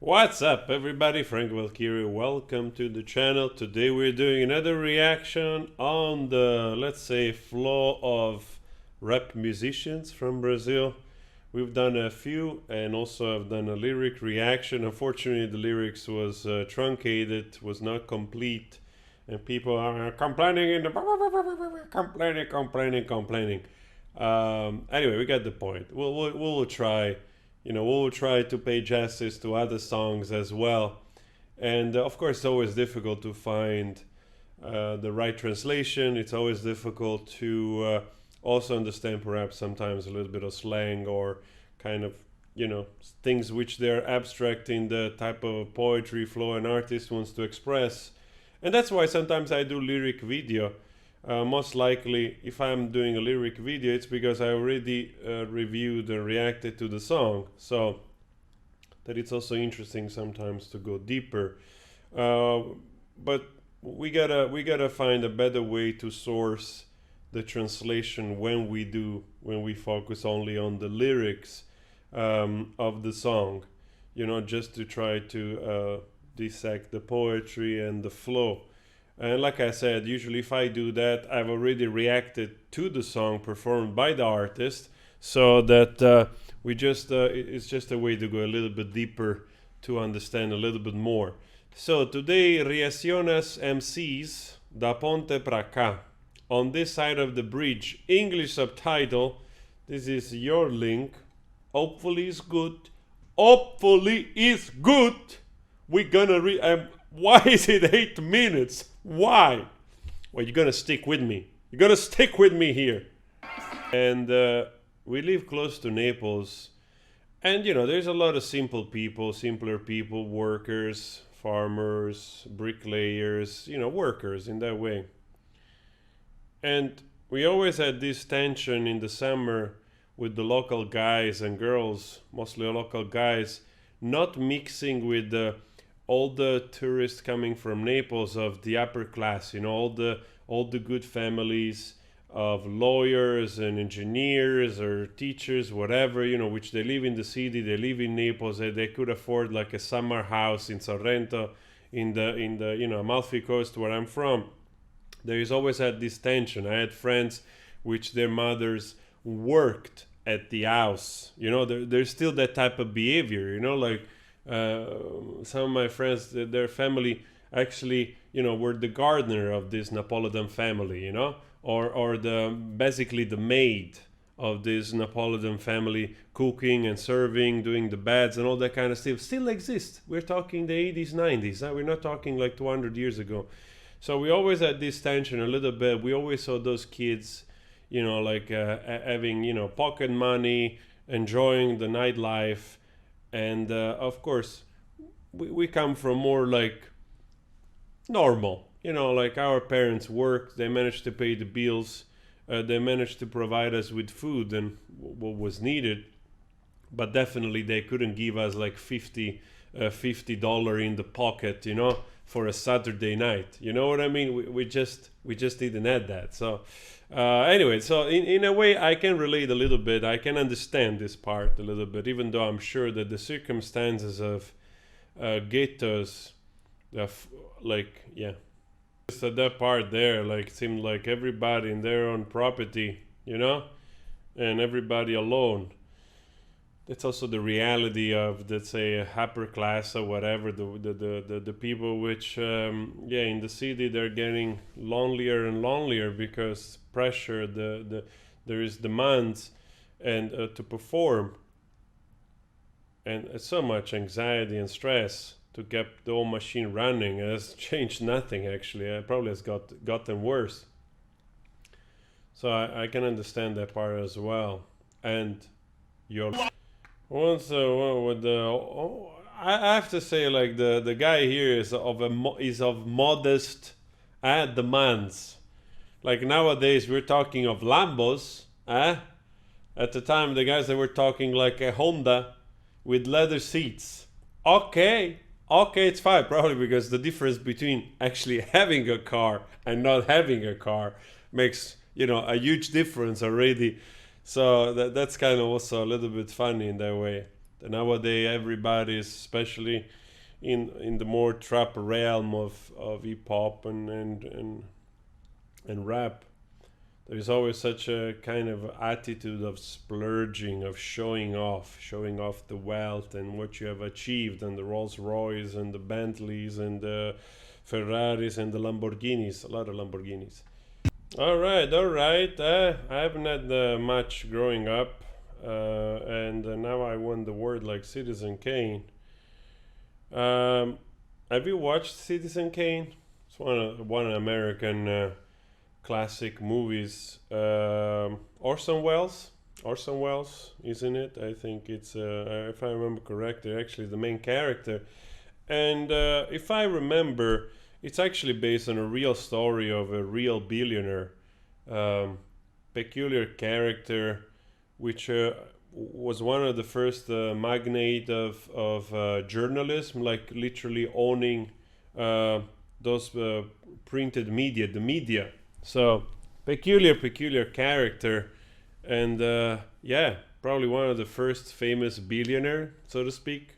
What's up, everybody? Frank Valkyrie, welcome to the channel. Today we're doing another reaction on the, let's say, flow of rap musicians from Brazil. We've done a few, and also I've done a lyric reaction. Unfortunately, the lyrics was truncated, was not complete, and people are complaining in the complaining. Anyway, we got the point. We'll try. We'll try to pay justice to other songs as well. And of course, it's always difficult to find the right translation. It's always difficult to also understand perhaps sometimes a little bit of slang or kind of, things which they're abstracting the type of poetry flow an artist wants to express. And that's why sometimes I do lyric video. Most likely, if I'm doing a lyric video, it's because I already reviewed and reacted to the song, so that it's also interesting sometimes to go deeper. But we gotta find a better way to source the translation when we focus only on the lyrics of the song, just to try to dissect the poetry and the flow. And like I said, usually if I do that, I've already reacted to the song performed by the artist, so that it's just a way to go a little bit deeper to understand a little bit more. So today, Racionais MCs da Ponte Pra. On this side of the bridge, English subtitle. This is your link. Hopefully it's good. Hopefully it's good. We're gonna read. Why is it 8 minutes? Why? Well, you're gonna stick with me. You're gonna stick with me here. And we live close to Naples. And there's a lot of simpler people, workers, farmers, bricklayers, workers in that way. And we always had this tension in the summer with the local guys and girls, mostly local guys, not mixing with all the tourists coming from Naples of the upper class, all the good families of lawyers and engineers or teachers, whatever, which they live in the city, they live in Naples, they could afford like a summer house in Sorrento, in the Amalfi Coast where I'm from. There is always had this tension. I had friends which their mothers worked at the house. There's still that type of behavior, like some of my friends, their family actually, were the gardener of this Napolitan family, or basically the maid of this Napolitan family, cooking and serving, doing the beds and all that kind of stuff still exists. We're talking the 80s, 90s. We're not talking like 200 years ago. So we always had this tension a little bit. We always saw those kids, having, pocket money, enjoying the nightlife. And of course, we come from more like normal, like our parents worked, they managed to pay the bills, they managed to provide us with food and what was needed, but definitely they couldn't give us like $50 in the pocket, for a Saturday night. You know what I mean? We just didn't have that. So anyway, so in a way I can relate a little bit. I can understand this part a little bit, even though I'm sure that the circumstances of ghettos, so that part there, seemed like everybody in their own property, and everybody alone. That's also the reality of, let's say, upper class or whatever, the people which, in the city they're getting lonelier and lonelier because pressure, there is demands and to perform, and so much anxiety and stress to get the whole machine running. It has changed nothing, actually. It probably has gotten worse. So I can understand that part as well. And your once with the I have to say, like, the guy here is of modest demands. Like nowadays we're talking of Lambos, at the time the guys that were talking like a Honda with leather seats. Okay, it's fine, probably because the difference between actually having a car and not having a car makes a huge difference already. So that's kind of also a little bit funny in that way. Nowadays, everybody is, especially in the more trap realm of hip hop and rap. There is always such a kind of attitude of splurging, of showing off the wealth and what you have achieved, and the Rolls Royce and the Bentleys and the Ferraris and the Lamborghinis, a lot of Lamborghinis. All right, all right. I haven't had much growing up, and now I want the word like Citizen Kane. Have you watched Citizen Kane? It's one American classic movies. Orson Welles, isn't it? I think it's if I remember correctly, actually the main character. And if I remember, it's actually based on a real story of a real billionaire, peculiar character, which was one of the first magnate of journalism, like literally owning those printed media, the media. So peculiar character, and yeah, probably one of the first famous billionaire, so to speak.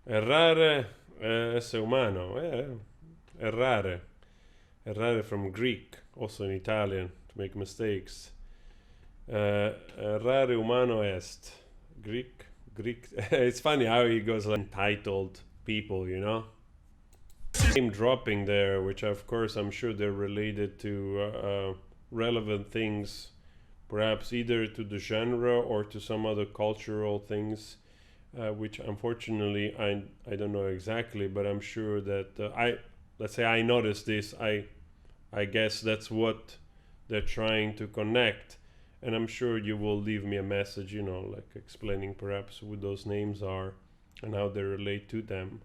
Errare essere umano, errare. Errare from Greek, also in Italian, to make mistakes. Errare umano est. Greek. It's funny how he goes like entitled people, you know? Name dropping there, which of course I'm sure they're related to relevant things, perhaps either to the genre or to some other cultural things. Which unfortunately I don't know exactly, but I'm sure that let's say I noticed this. I guess that's what they're trying to connect, and I'm sure you will leave me a message, you know, like explaining perhaps who those names are and how they relate to them.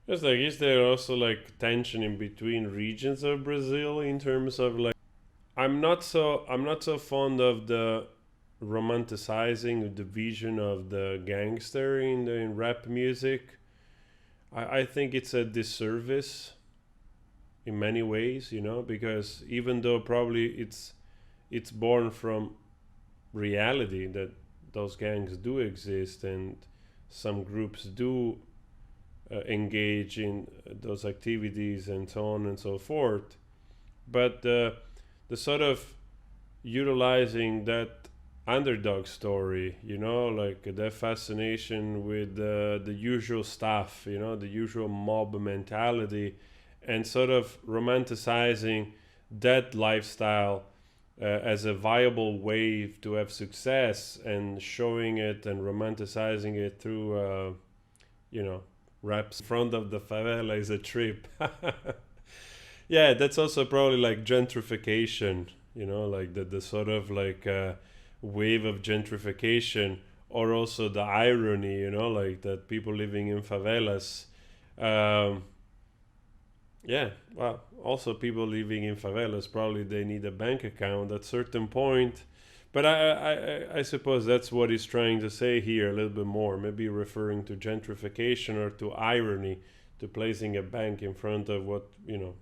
Just like, is there also like tension in between regions of Brazil in terms of like I'm not so fond of the romanticizing the vision of the gangster in rap music. I think it's a disservice in many ways, you know, because even though probably it's born from reality that those gangs do exist and some groups do engage in those activities and so on and so forth, but the sort of utilizing that underdog story, you know, like that fascination with the usual stuff, you know, the usual mob mentality, and sort of romanticizing that lifestyle as a viable way to have success, and showing it and romanticizing it through, you know, raps in front of the favela is a trip. Yeah, that's also probably like gentrification, you know, like the sort of like wave of gentrification, or also the irony, you know, like that people living in favelas. Yeah, well, also people living in favelas probably they need a bank account at certain point. But I suppose that's what he's trying to say here a little bit more, maybe referring to gentrification or to irony, to placing a bank in front of what, you know,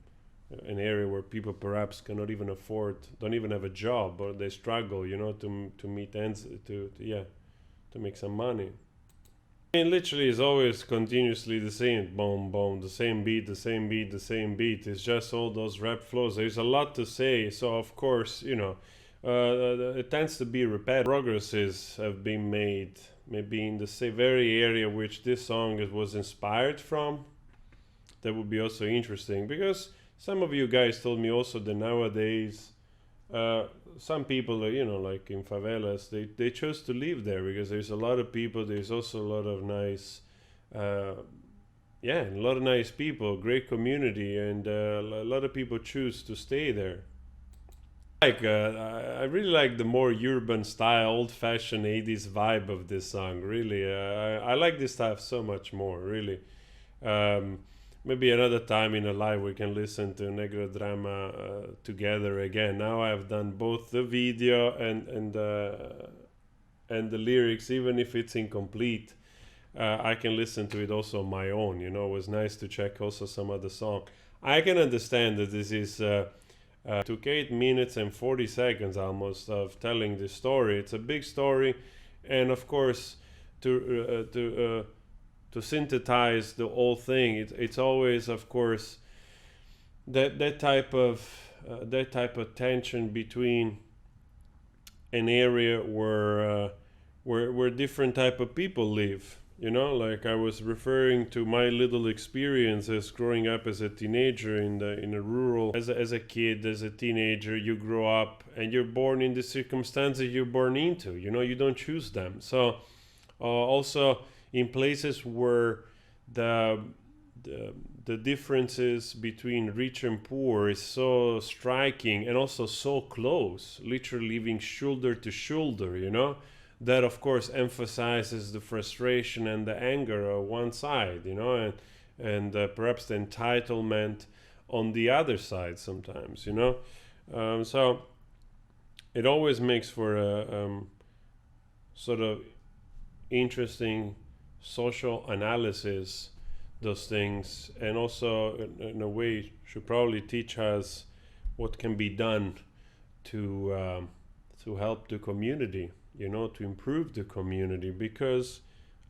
an area where people perhaps cannot even afford, don't even have a job, or they struggle, you know, to meet ends, to make some money. I mean, literally, it's always continuously the same, boom, boom, the same beat, the same beat, the same beat. It's just all those rap flows. There's a lot to say, so of course, you know, it tends to be repetitive. Progresses have been made, maybe in the very area which this song was inspired from. That would be also interesting, because some of you guys told me also that nowadays some people, you know, like in favelas, they chose to live there because there's a lot of people. There's also a lot of nice, a lot of nice people, great community, and a lot of people choose to stay there. Like I really like the more urban style, old-fashioned 80s vibe of this song. Really, I like this stuff so much more. Really. Maybe another time in a live we can listen to Negro Drama together again. Now I've done both the video and the lyrics, even if it's incomplete. I can listen to it also on my own. You know, it was nice to check also some other song. I can understand that this is took 8 minutes and 40 seconds almost of telling this story. It's a big story, And of course, to synthesize the whole thing, it's always, of course, that type of tension between an area where different type of people live. You know, like I was referring to my little experiences growing up as a teenager in a rural, as a kid, as a teenager. You grow up and you're born in the circumstances you're born into. You know, you don't choose them. So also in places where the the differences between rich and poor is so striking and also so close, literally living shoulder to shoulder, you know, that of course emphasizes the frustration and the anger on one side, you know, and perhaps the entitlement on the other side sometimes, you know. So it always makes for a sort of interesting social analysis, those things, and also in a way should probably teach us what can be done to help the community, you know, to improve the community, because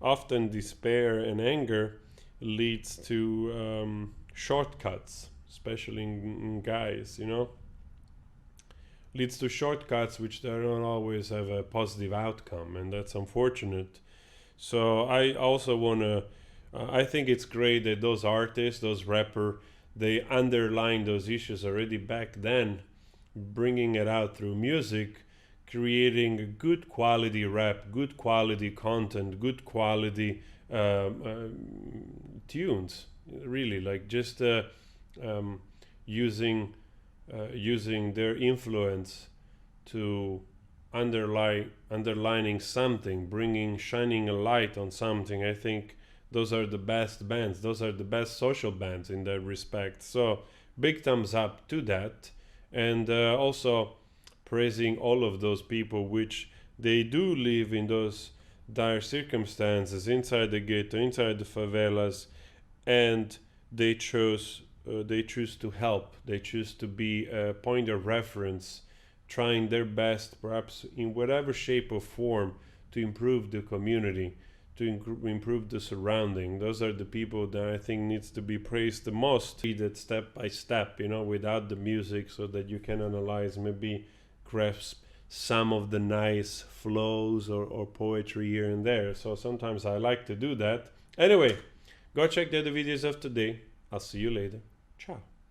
often despair and anger leads to shortcuts, especially in guys, you know, leads to shortcuts which don't always have a positive outcome, and that's unfortunate. So I also want to I think it's great that those artists, those rapper, they underline those issues already back then, bringing it out through music, creating a good quality rap, good quality content, good quality tunes. Really, like just using using their influence to underlining something, bringing shining a light on something. I think those are the best bands. Those are the best social bands in that respect. So big thumbs up to that, and also praising all of those people which they do live in those dire circumstances inside the ghetto, inside the favelas, and they choose to help. They choose to be a point of reference, trying their best, perhaps in whatever shape or form, to improve the community, to improve the surrounding. Those are the people that I think needs to be praised the most. Read it step by step, you know, without the music, so that you can analyze, maybe grasp some of the nice flows or poetry here and there. So sometimes I like to do that. Anyway, go check the other videos of today. I'll see you later. Ciao.